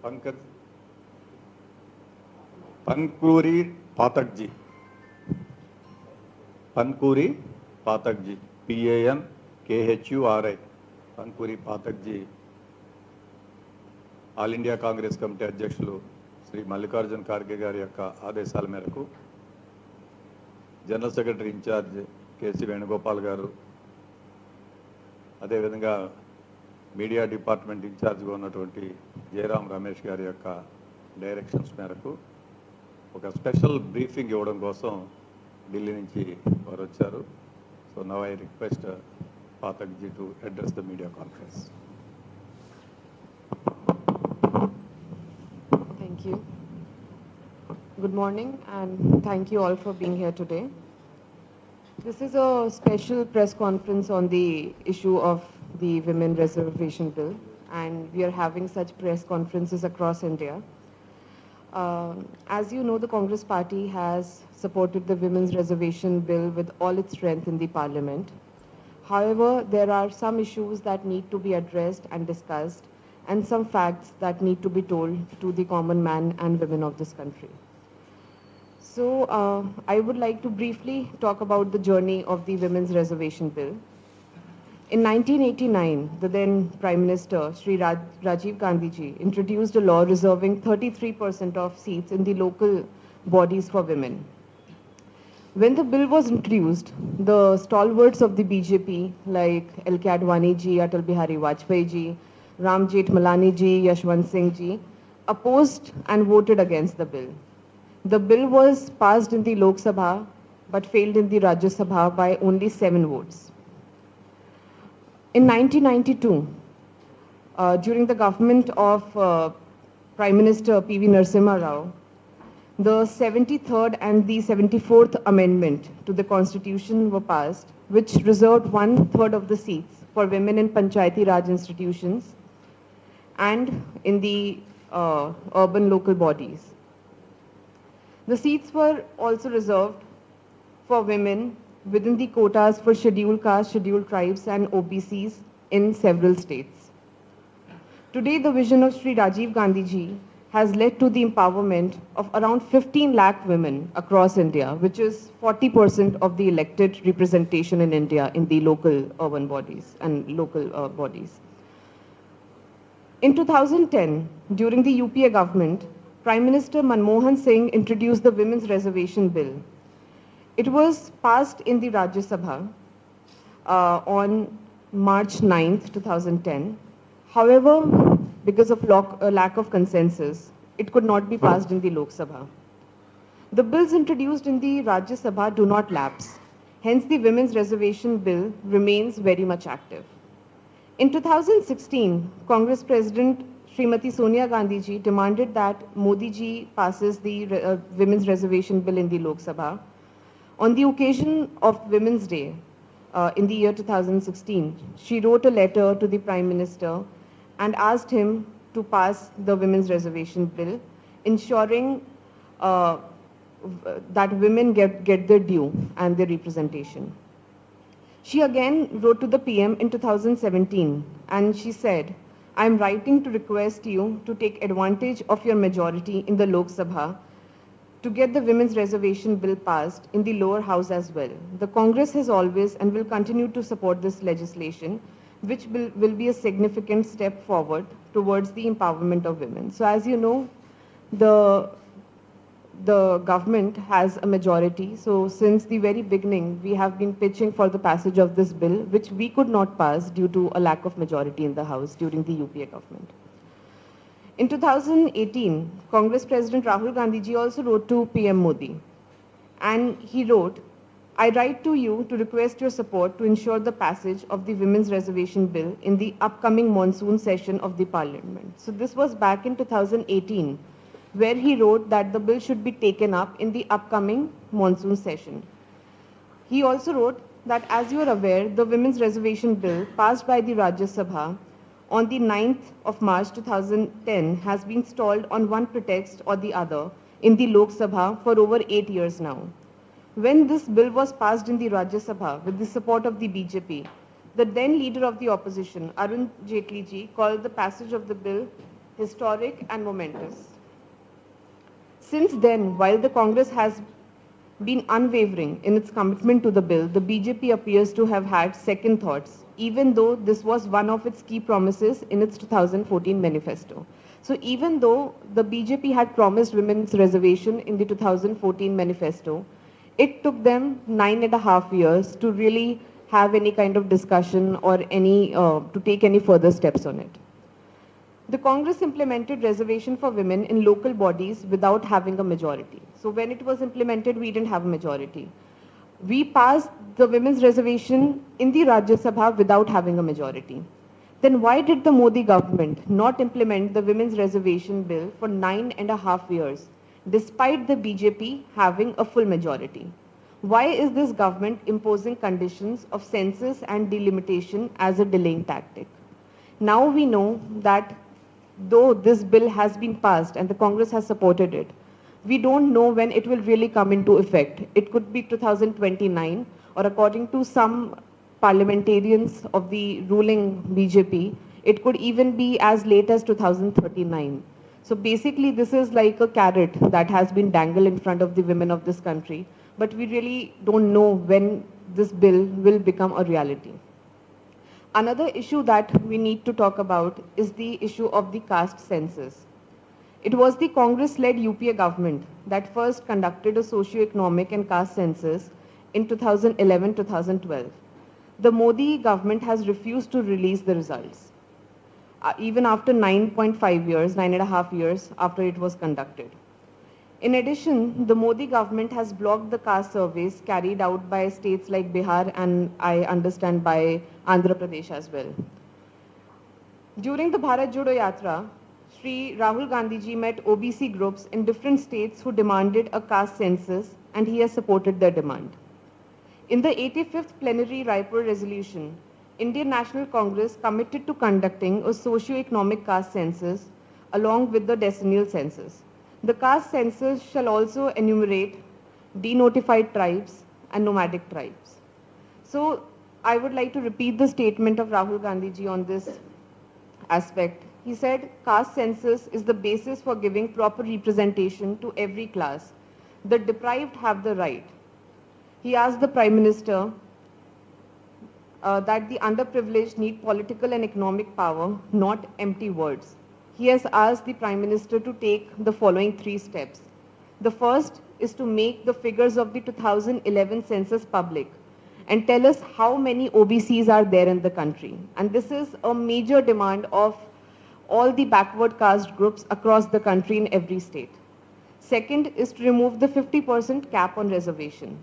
Pankaj Pankhuri Pathak ji, Pankhuri Pathak ji, PANKHURI, Pankhuri Pathak ji, all India Congress committee అధ్యక్షులు శ్రీ మల్లికార్జున ఖార్గే గారి యొక్క ఆదేశాల మేరకు general secretary incharge KC Venugopal గారు, అదేవిధంగా మీడియా డిపార్ట్మెంట్ ఇన్ఛార్జ్గా ఉన్నటువంటి జయరాం రమేష్ గారి యొక్క డైరెక్షన్స్ మేరకు ఒక స్పెషల్ బ్రీఫింగ్ ఇవ్వడం కోసం ఢిల్లీ నుంచి వారు వచ్చారు. So now I request Pathak ji to address the media conference. Thank you. Good morning and thank you all for being here today. This is a special press conference on the issue of the Women Reservation Bill, and we are having such press conferences across India. As you know, the Congress Party has supported the Women's Reservation Bill with all its strength in the Parliament. However, there are some issues that need to be addressed and discussed, and some facts that need to be told to the common man and women of this country. So I would like to briefly talk about the journey of the Women's Reservation Bill. In 1989, the then Prime Minister, Sri Rajiv Gandhi ji, introduced a law reserving 33% of seats in the local bodies for women. When the bill was introduced, the stalwarts of the BJP like L.K. Advani ji, Atal Bihari Vajpayee ji, Ram Jethmalani ji, Yashwant Singh ji opposed and voted against the bill. The bill was passed in the Lok Sabha but failed in the Rajya Sabha by only 7 votes. In 1992, during the government of Prime Minister P.V. Narasimha Rao, the 73rd and the 74th Amendment to the Constitution were passed, which reserved 1/3 of the seats for women in Panchayati Raj institutions and in the urban local bodies. The seats were also reserved for women within the quotas for scheduled castes, scheduled tribes and OBCs in several states. Today, the vision of Sri Rajiv Gandhi ji has led to the empowerment of around 15 lakh women across India, which is 40% of the elected representation in India in the local urban bodies and local bodies. In 2010, during the UPA government, Prime Minister Manmohan Singh introduced the Women's Reservation Bill. It was passed in the Rajya Sabha on March 9th, 2010. However, because of lack of consensus, it could not be passed in the Lok Sabha. The bills introduced in the Rajya Sabha do not lapse. Hence, the Women's Reservation Bill remains very much active. In 2016, Congress President Srimati Sonia Gandhi ji demanded that Modi ji passes the Women's Reservation Bill in the Lok Sabha. On the occasion of Women's Day in the year 2016, she wrote a letter to the Prime Minister and asked him to pass the Women's Reservation Bill, ensuring that women get their due and their representation. She again wrote to the PM in 2017 and she said, "I am writing to request you to take advantage of your majority in the Lok Sabha to get the Women's Reservation Bill passed in the lower house as well. The Congress has always and will continue to support this legislation, which will be a significant step forward towards the empowerment of women." So as you know, the government has a majority. So since the very beginning, we have been pitching for the passage of this bill, which we could not pass due to a lack of majority in the House during the UPA government. In 2018, Congress President Rahul Gandhi ji also wrote to PM Modi. And he wrote, "I write to you to request your support to ensure the passage of the Women's Reservation Bill in the upcoming monsoon session of the Parliament." So this was back in 2018, where he wrote that the bill should be taken up in the upcoming monsoon session. He also wrote that, as you are aware, the Women's Reservation Bill passed by the Rajya Sabha on the 9th of March 2010 has been stalled on one pretext or the other in the Lok Sabha for over 8 years now. When this bill was passed in the Rajya Sabha with the support of the BJP, the then leader of the opposition, Arun Jaitley ji, called the passage of the bill historic and momentous. Since then, while the Congress has been unwavering in its commitment to the bill, the BJP appears to have had second thoughts, even though this was one of its key promises in its 2014 manifesto. So even though the BJP had promised women's reservation in the 2014 manifesto, it took them 9.5 years to really have any kind of discussion or to take any further steps on it. The Congress implemented reservation for women in local bodies without having a majority. So when it was implemented, we didn't have a majority. We passed the women's reservation in the Rajya Sabha without having a majority. Then why did the Modi government not implement the women's reservation bill for 9.5 years, despite the BJP having a full majority? Why is this government imposing conditions of census and delimitation as a delaying tactic? Now we know that though this bill has been passed and the Congress has supported it, we don't know when it will really come into effect. It could be 2029, or according to some parliamentarians of the ruling BJP, it could even be as late as 2039. So basically, this is like a carrot that has been dangled in front of the women of this country, but we really don't know when this bill will become a reality. Another issue that we need to talk about is the issue of the caste census. It was the Congress-led UPA government that first conducted a socio-economic and caste census in 2011-2012. The Modi government has refused to release the results, even after 9.5 years after it was conducted. In addition, the Modi government has blocked the caste surveys carried out by states like Bihar and I understand by Andhra Pradesh as well. During the Bharat Jodo Yatra, Sri Rahul Gandhi ji met OBC groups in different states who demanded a caste census, and he has supported their demand. In the 85th plenary Raipur resolution, Indian National Congress committed to conducting a socio-economic caste census along with the decennial census. The caste census shall also enumerate denotified tribes and nomadic tribes. So I would like to repeat the statement of Rahul Gandhi ji on this aspect. He said, caste census is the basis for giving proper representation to every class. The deprived have the right. He asked the Prime Minister that the underprivileged need political and economic power, not empty words. He has asked the Prime Minister to take the following 3 steps. The first is to make the figures of the 2011 census public and tell us how many OBCs are there in the country. And this is a major demand of all the backward caste groups across the country in every state. Second is to remove the 50% cap on reservation.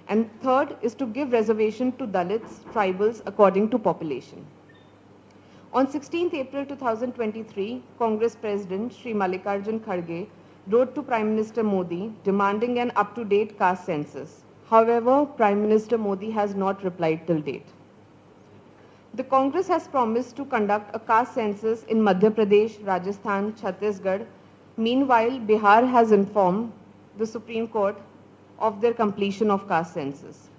And third is to give reservation to Dalits, tribals according to population. On 16th April 2023, Congress President Sri Mallikarjun Kharge wrote to Prime Minister Modi demanding an up-to-date caste census. However, Prime Minister Modi has not replied till date. The Congress has promised to conduct a caste census in Madhya Pradesh, Rajasthan, Chhattisgarh. Meanwhile, Bihar has informed the Supreme Court of their completion of caste census.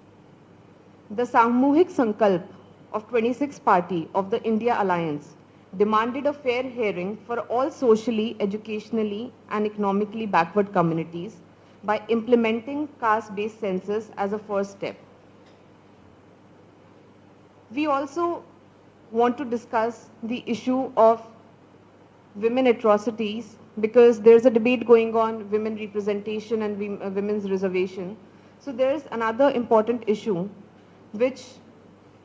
The Samuhik Sankalp of 26 Party of the India Alliance demanded a fair hearing for all socially, educationally and economically backward communities by implementing caste-based census as a first step. We also want to discuss the issue of women atrocities because there's a debate going on women representation and women's reservation. So there's another important issue which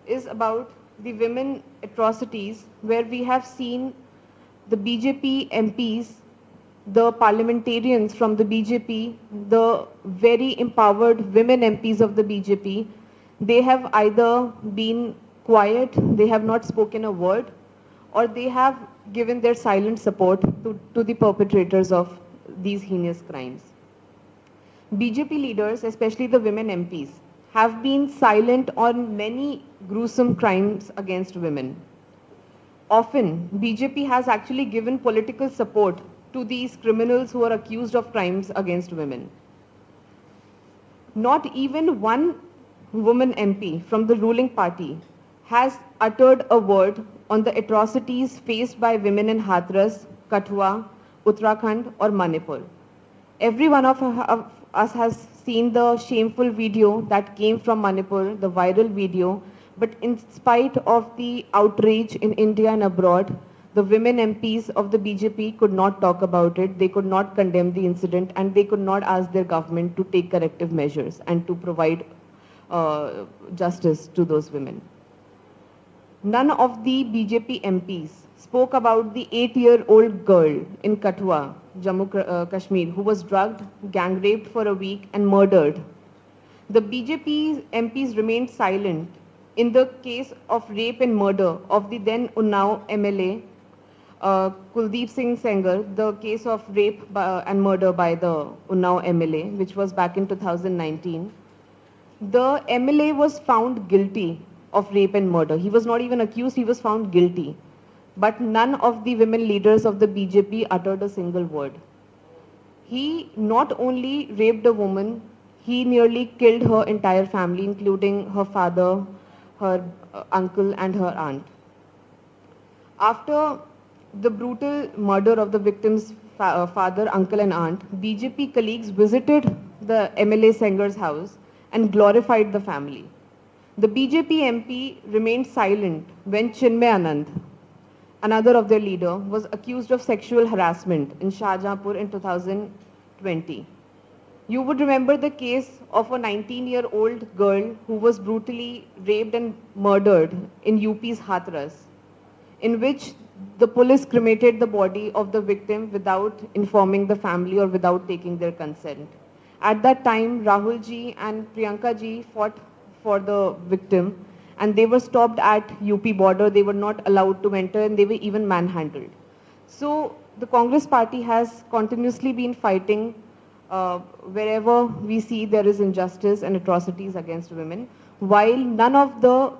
is about the women atrocities where we have seen the BJP MPs, the parliamentarians from the BJP, the very empowered women MPs of the BJP, they have either been quiet, they have not spoken a word, or they have given their silent support to the perpetrators of these heinous crimes. BJP leaders, especially the women MPs, have been silent on many gruesome crimes against women. Often, BJP has actually given political support to these criminals who are accused of crimes against women. Not even one woman MP from the ruling party has uttered a word on the atrocities faced by women in Hathras Kathua, Uttarakhand or Manipur. Every one of us has seen the shameful video that came from Manipur, the viral video, but in spite of the outrage in India and abroad, the women MPs of the BJP could not talk about it, they could not condemn the incident, and they could not ask their government to take corrective measures and to provide justice to those women. None of the BJP MPs spoke about the 8-year-old girl in Kathua, Jammu Kashmir, who was drugged, gang raped for a week and murdered. The BJP MPs remained silent in the case of rape and murder of the then Unnao MLA, Kuldeep Singh Sengar, the case of rape and murder by the Unnao MLA, which was back in 2019. The MLA was found guilty of rape and murder. He was not even accused, he was found guilty. But none of the women leaders of the BJP uttered a single word. He not only raped a woman, he nearly killed her entire family, including her father, her uncle and her aunt. After the brutal murder of the victim's father, uncle and aunt, BJP colleagues visited the MLA Sengar's house and glorified the family. The BJP MP remained silent when Chinmay Anand, another of their leader, was accused of sexual harassment in Shahjahanpur in 2020. You would remember the case of a 19-year-old girl who was brutally raped and murdered in UP's Hathras, in which the police cremated the body of the victim without informing the family or without taking their consent. At that time, Rahul ji and Priyanka ji fought for the victim and they were stopped at UP border. They were not allowed to enter and they were even manhandled. So the Congress party has continuously been fighting wherever we see there is injustice and atrocities against women, while none of the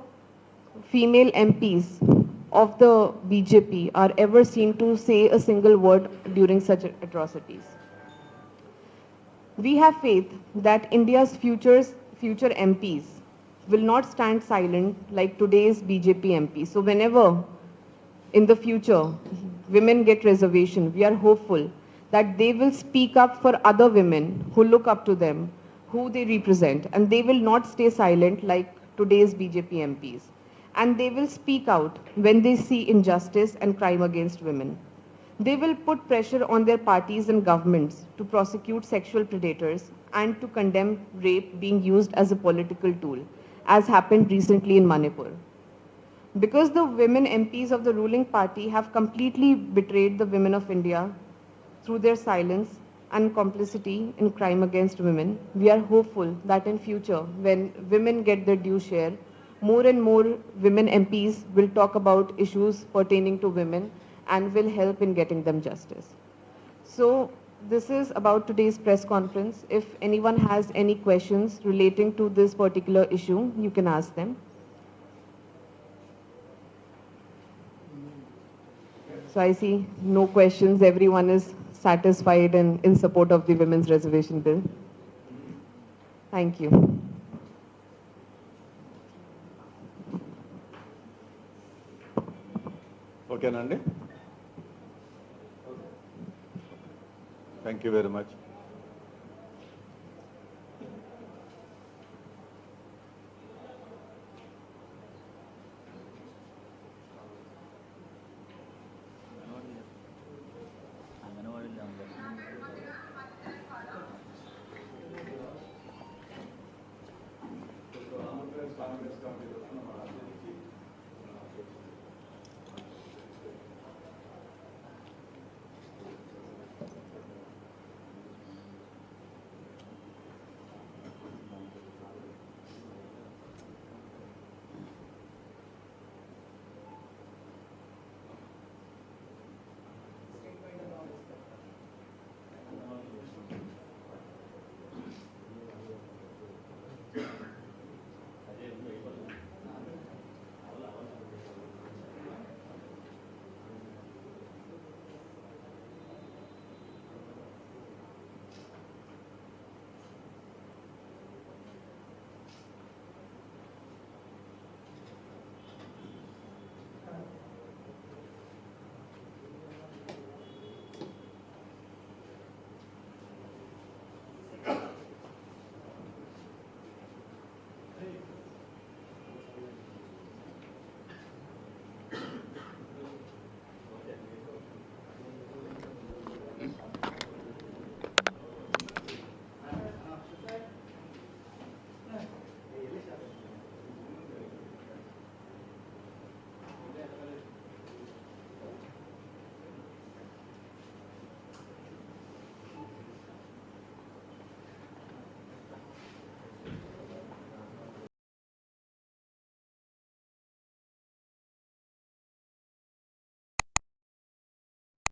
female MPs of the BJP are ever seen to say a single word during such atrocities. We have faith that India's future MPs will not stand silent like today's BJP MPs. So whenever in the future women get reservation, we are hopeful that they will speak up for other women who look up to them, who they represent, and they will not stay silent like today's BJP MPs. And they will speak out when they see injustice and crime against women. They will put pressure on their parties and governments to prosecute sexual predators and to condemn rape being used as a political tool, as happened recently in Manipur. Because the women MPs of the ruling party have completely betrayed the women of India through their silence and complicity in crime against women, we are hopeful that in future, when women get their due share, more and more women MPs will talk about issues pertaining to women and will help in getting them justice. So this is about today's press conference. If anyone has any questions relating to this particular issue, you can ask them. So I see no questions. Everyone is satisfied and in support of the Women's Reservation Bill. Thank you. Okay, Nandi? Thank you very much.